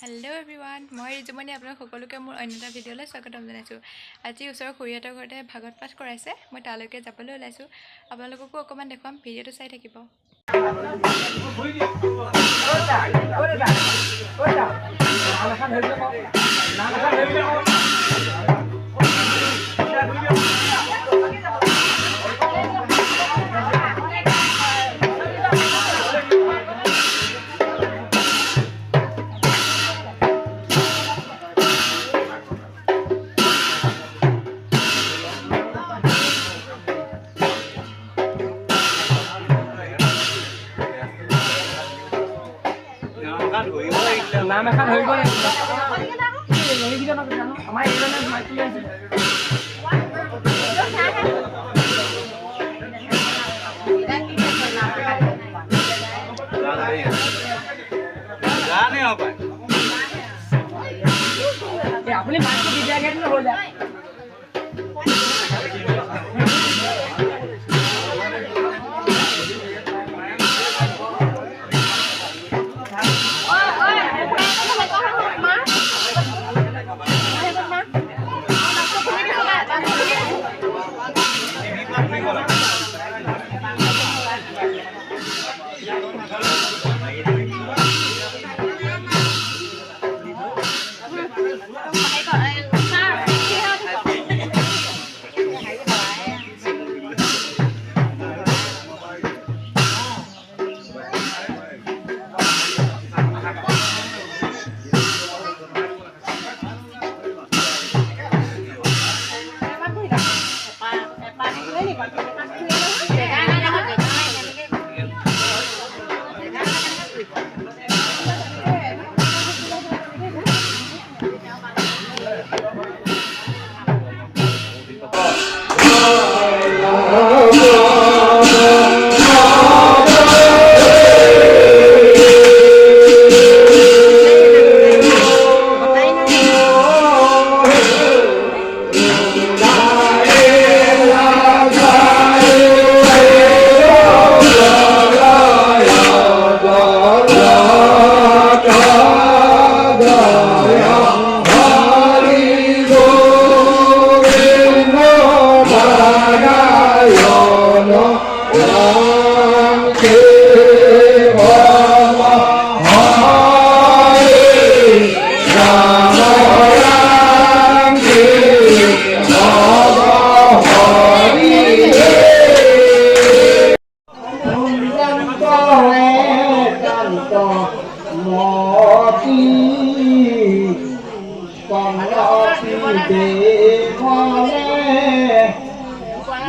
Hello' everyone, মই ৰিজুমণি আপোনালোক সকলোকে মোৰ অন্য এটা ভিডিঅ'লৈ স্বাগতম জনাইছোঁ। আজি ওচৰৰ খুৰীহঁতৰ ঘৰতে ভাগৱত পাঠ কৰাইছে, মই তালৈকে যাবলৈ ওলাইছোঁ। আপোনালোককো অকণমান দেখুৱাম, ভিডিঅ'টো চাই থাকিব। নাম এখন হৈ গ'ল আমাৰ এইজনে মাইক তুলি আছে আপুনি মাইকটো দি দিয়াগে হৈ যায়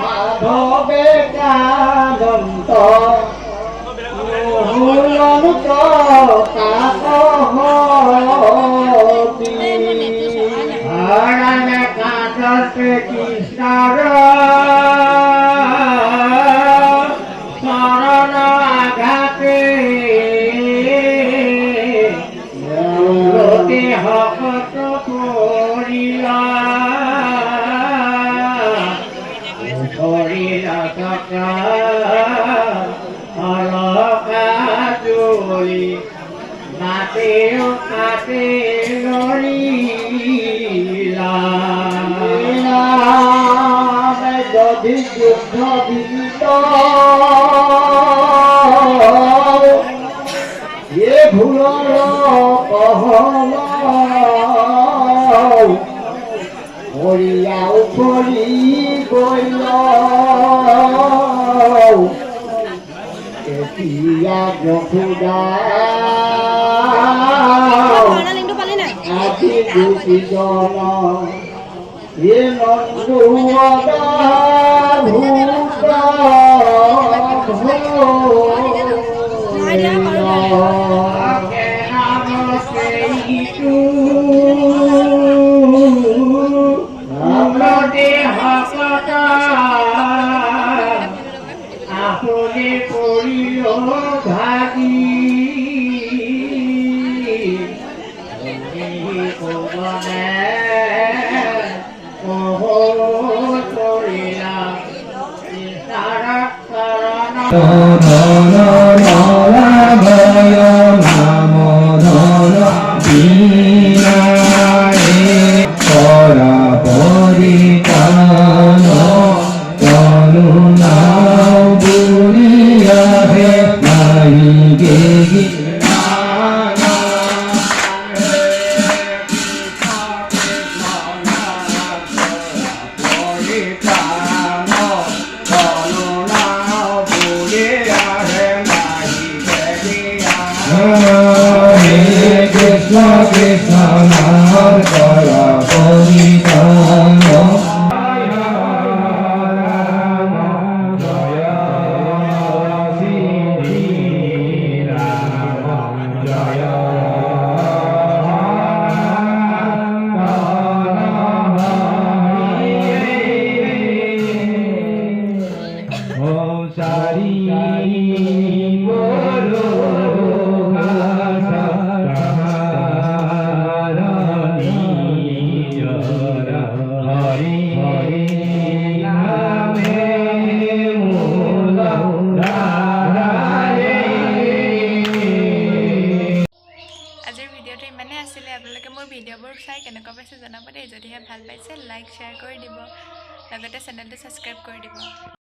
মাধৱে কাদন্ত কৃষ্ণৰ চৰণ আঘাতে শকত কৰিলা অলকাজুলি মাতে কাতে লৰিলা যদি যুদ্ধ বিজিত এ ভুলৰ কহল হৰিয়াও কৰি গল এতিয়া যশোদা আজি দুজন এ নন্দুৱদা আপনি কৰিল ভাগি পবনে কৰিলা তাৰা কাৰণ আজিৰ ভিডিঅ'টো ইমানেই আছিলে আপোনালোকে মোৰ ভিডিঅ'বোৰ চাই কেনেকুৱা পাইছে জনাব দেই যদিহে ভাল পাইছে লাইক শ্বেয়াৰ কৰি দিব লগতে চেনেলটো ছাবস্ক্ৰাইব কৰি দিব